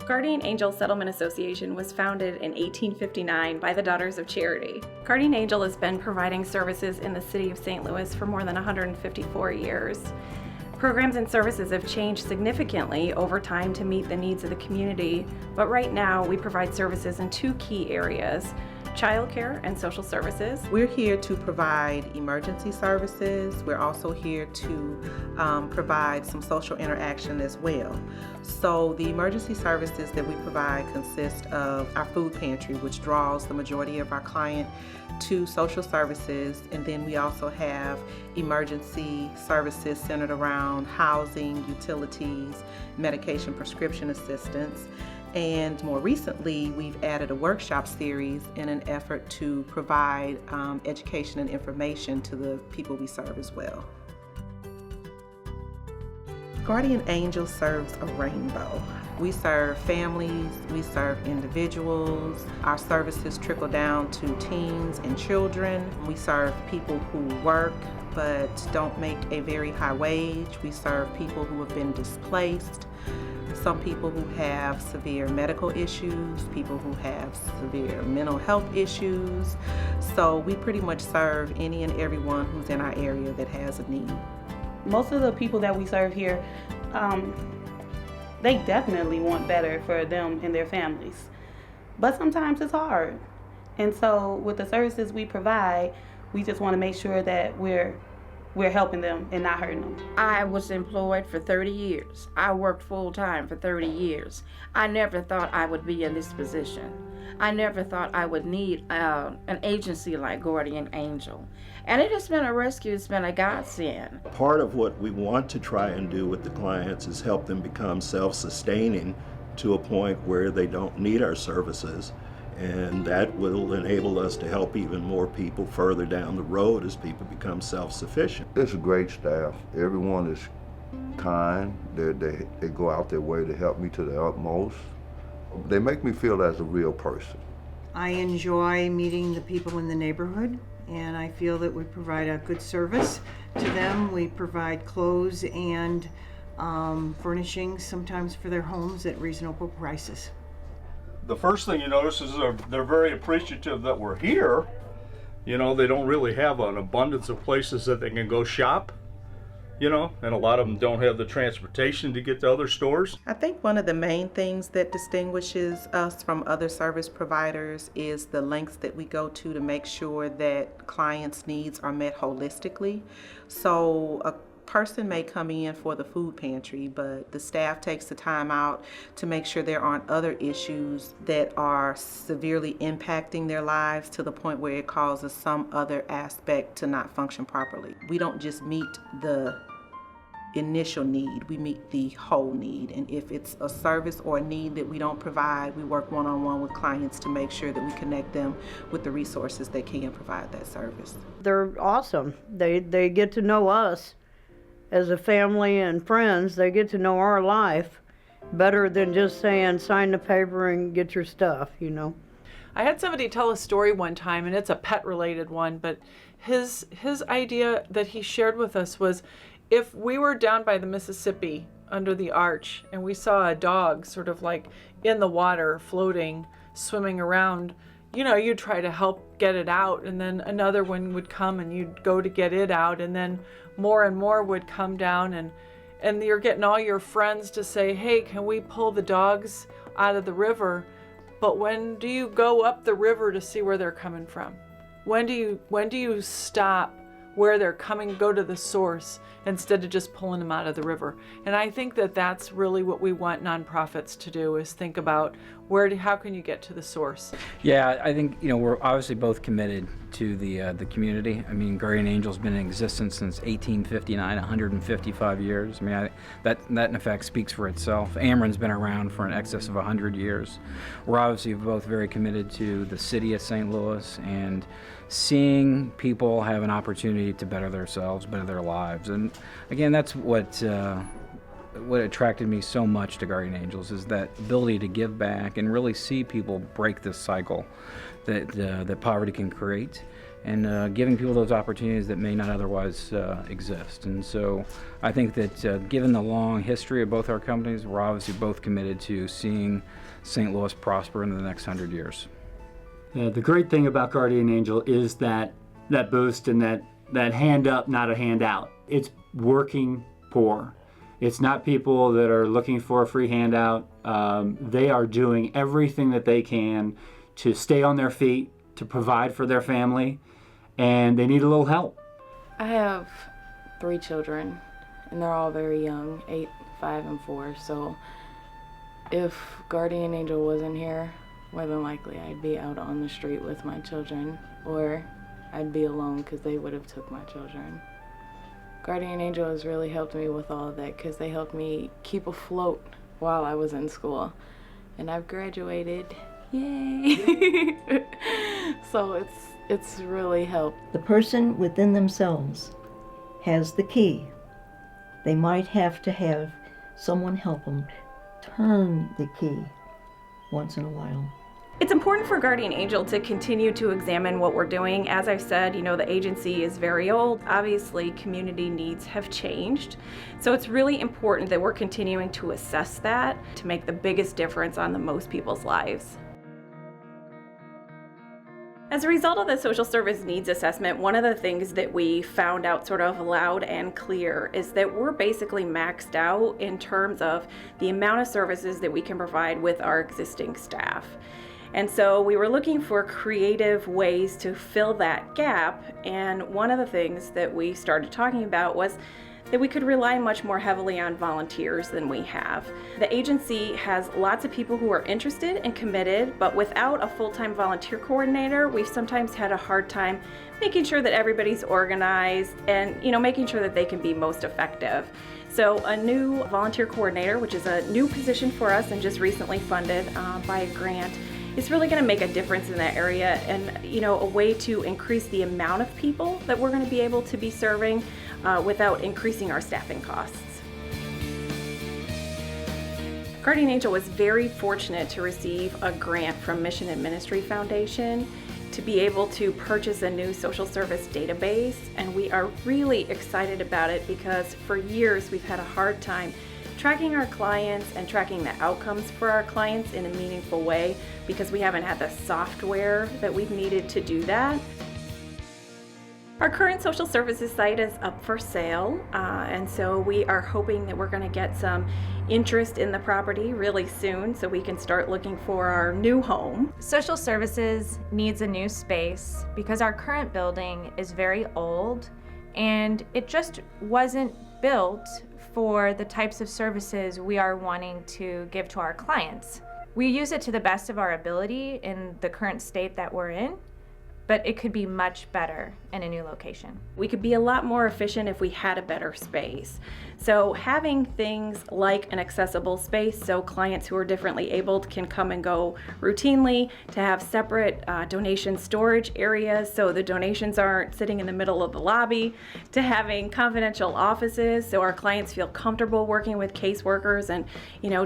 Guardian Angel Settlement Association was founded in 1859 by the Daughters of Charity. Guardian Angel has been providing services in the city of St. Louis for more than 154 years. Programs and services have changed significantly over time to meet the needs of the community, but right now we provide services in two key areas: childcare and social services. We're here to provide emergency services. We're also here to provide some social interaction as well. So the emergency services that we provide consist of our food pantry, which draws the majority of our client to social services, and then we also have emergency services centered around housing, utilities, medication prescription assistance. And more recently, we've added a workshop series in an effort to provide education and information to the people we serve as well. Guardian Angel serves a rainbow. We serve families, we serve individuals. Our services trickle down to teens and children. We serve people who work but don't make a very high wage. We serve people who have been displaced. Some people who have severe medical issues, people who have severe mental health issues. So we pretty much serve any and everyone who's in our area that has a need. Most of the people that we serve here, they definitely want better for them and their families. But sometimes it's hard. And so with the services we provide, we just want to make sure that we're helping them and not hurting them. I was employed for 30 years. I worked full-time for 30 years. I never thought I would be in this position. I never thought I would need an agency like Guardian Angel. And it has been a rescue, it's been a godsend. Part of what we want to try and do with the clients is help them become self-sustaining to a point where they don't need our services. And that will enable us to help even more people further down the road as people become self-sufficient. It's a great staff. Everyone is kind. They go out their way to help me to the utmost. They make me feel as a real person. I enjoy meeting the people in the neighborhood, and I feel that we provide a good service to them. We provide clothes and furnishings sometimes for their homes at reasonable prices. The first thing you notice is they're very appreciative that we're here. You know, they don't really have an abundance of places that they can go shop, you know, and a lot of them don't have the transportation to get to other stores. I think one of the main things that distinguishes us from other service providers is the lengths that we go to make sure that clients' needs are met holistically. So a person may come in for the food pantry, but the staff takes the time out to make sure there aren't other issues that are severely impacting their lives to the point where it causes some other aspect to not function properly. We don't just meet the initial need, we meet the whole need. And if it's a service or a need that we don't provide, we work one-on-one with clients to make sure that we connect them with the resources that can provide that service. They're awesome. They get to know us as a family and friends. They get to know our life better than just saying sign the paper and get your stuff, you know. I had somebody tell a story one time, and it's a pet related one, but his idea that he shared with us was, if we were down by the Mississippi under the arch and we saw a dog sort of like in the water floating, swimming around, you know, you'd try to help get it out, and then another one would come and you'd go to get it out, and then more and more would come down, and you're getting all your friends to say, hey, can we pull the dogs out of the river? But when do you go up the river to see where they're coming from? When do you stop where they're coming, go to the source instead of just pulling them out of the river? And I think that that's really what we want nonprofits to do, is think about how can you get to the source? Yeah, I think, you know, we're obviously both committed to the community. I mean, Guardian Angel's been in existence since 1859, 155 years. I mean, that in effect speaks for itself. Ameren's been around for an excess of 100 years. We're obviously both very committed to the city of St. Louis and seeing people have an opportunity to better themselves, better their lives. And again, that's what attracted me so much to Guardian Angels, is that ability to give back and really see people break this cycle that poverty can create, and giving people those opportunities that may not otherwise exist. And so I think that given the long history of both our companies, we're obviously both committed to seeing St. Louis prosper in the next 100 years. The great thing about Guardian Angel is that boost and that hand up, not a hand out. It's working poor. It's not people that are looking for a free handout. They are doing everything that they can to stay on their feet, to provide for their family, and they need a little help. I have 3 children, and they're all very young, 8, 5, and 4. So if Guardian Angel wasn't here, more than likely I'd be out on the street with my children, or I'd be alone because they would have took my children. Guardian Angel has really helped me with all of that because they helped me keep afloat while I was in school. And I've graduated. Yay! So it's really helped. The person within themselves has the key. They might have to have someone help them turn the key once in a while. It's important for Guardian Angel to continue to examine what we're doing. As I've said, the agency is very old. Obviously, community needs have changed. So it's really important that we're continuing to assess that to make the biggest difference on the most people's lives. As a result of the social service needs assessment, one of the things that we found out sort of loud and clear is that we're basically maxed out in terms of the amount of services that we can provide with our existing staff. And so we were looking for creative ways to fill that gap, and one of the things that we started talking about was that we could rely much more heavily on volunteers than we have. The agency has lots of people who are interested and committed, but without a full-time volunteer coordinator, we've sometimes had a hard time making sure that everybody's organized and making sure that they can be most effective. So a new volunteer coordinator, which is a new position for us and just recently funded by a grant, is really going to make a difference in that area, and a way to increase the amount of people that we're going to be able to be serving without increasing our staffing costs. Guardian Angel was very fortunate to receive a grant from Mission and Ministry Foundation to be able to purchase a new social service database, and we are really excited about it because for years we've had a hard time tracking our clients and tracking the outcomes for our clients in a meaningful way because we haven't had the software that we've needed to do that. Our current social services site is up for sale, and so we are hoping that we're going to get some interest in the property really soon so we can start looking for our new home. Social services needs a new space because our current building is very old and it just wasn't built for the types of services we are wanting to give to our clients. We use it to the best of our ability in the current state that we're in, but it could be much better in a new location. We could be a lot more efficient if we had a better space. So having things like an accessible space so clients who are differently abled can come and go routinely, to have separate donation storage areas so the donations aren't sitting in the middle of the lobby, to having confidential offices so our clients feel comfortable working with caseworkers and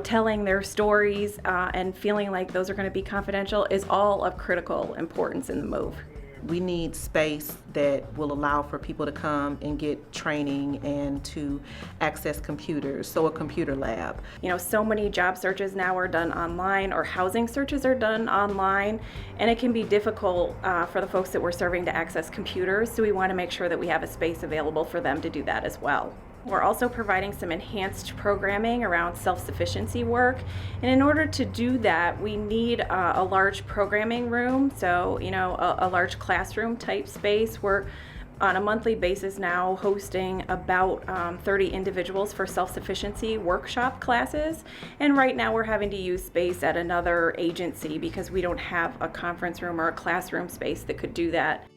telling their stories and feeling like those are going to be confidential is all of critical importance in the move. We need space that will allow for people to come and get training and to access computers, so a computer lab. So many job searches now are done online, or housing searches are done online, and it can be difficult for the folks that we're serving to access computers, so we want to make sure that we have a space available for them to do that as well. We're also providing some enhanced programming around self-sufficiency work, and in order to do that we need a large programming room, so a large classroom type space. We're on a monthly basis now hosting about 30 individuals for self-sufficiency workshop classes, and right now we're having to use space at another agency because we don't have a conference room or a classroom space that could do that.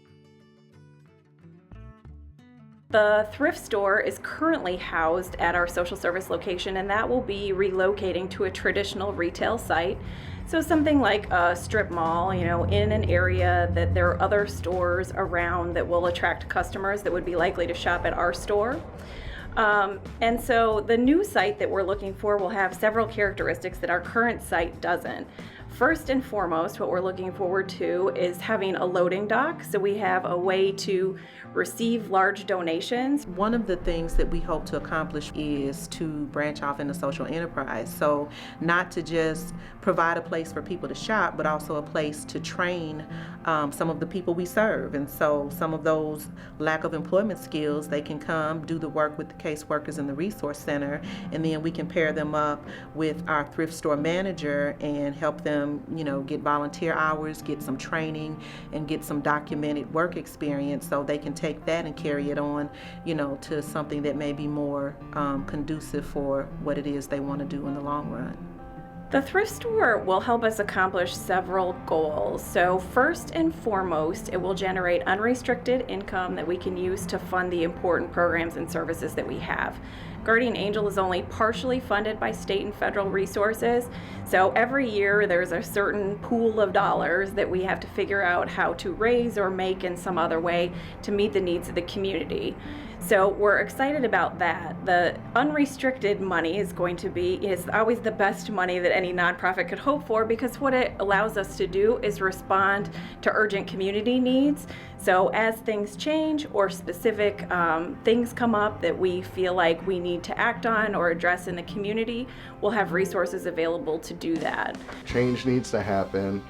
The thrift store is currently housed at our social service location, and that will be relocating to a traditional retail site. So something like a strip mall, in an area that there are other stores around that will attract customers that would be likely to shop at our store. And so the new site that we're looking for will have several characteristics that our current site doesn't. First and foremost, what we're looking forward to is having a loading dock, so we have a way to receive large donations. One of the things that we hope to accomplish is to branch off into social enterprise. So not to just provide a place for people to shop, but also a place to train some of the people we serve. And so some of those lack of employment skills, they can come do the work with the caseworkers in the resource center, and then we can pair them up with our thrift store manager and help them, get volunteer hours, get some training, and get some documented work experience so they can take that and carry it on, to something that may be more conducive for what it is they want to do in the long run. The thrift store will help us accomplish several goals. So first and foremost, it will generate unrestricted income that we can use to fund the important programs and services that we have. Guardian Angel is only partially funded by state and federal resources, so every year there's a certain pool of dollars that we have to figure out how to raise or make in some other way to meet the needs of the community. So we're excited about that. The unrestricted money is always the best money that any nonprofit could hope for, because what it allows us to do is respond to urgent community needs. So as things change or specific things come up that we feel like we need to act on or address in the community, we'll have resources available to do that. Change needs to happen.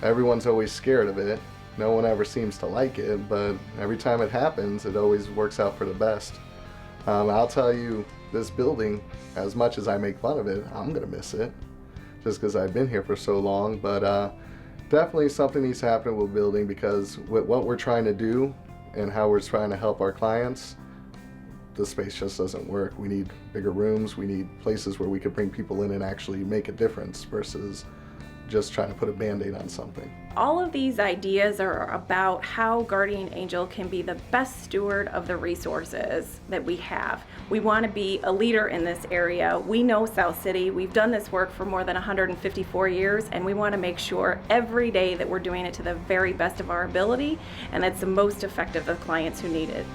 Everyone's always scared of it. No one ever seems to like it, but every time it happens, it always works out for the best. I'll tell you, this building, as much as I make fun of it, I'm gonna miss it, just because I've been here for so long, but definitely something needs to happen with building, because with what we're trying to do and how we're trying to help our clients, the space just doesn't work. We need bigger rooms, we need places where we could bring people in and actually make a difference versus just trying to put a Band-Aid on something. All of these ideas are about how Guardian Angel can be the best steward of the resources that we have. We want to be a leader in this area. We know South City. We've done this work for more than 154 years, and we want to make sure every day that we're doing it to the very best of our ability, and that's the most effective of clients who need it.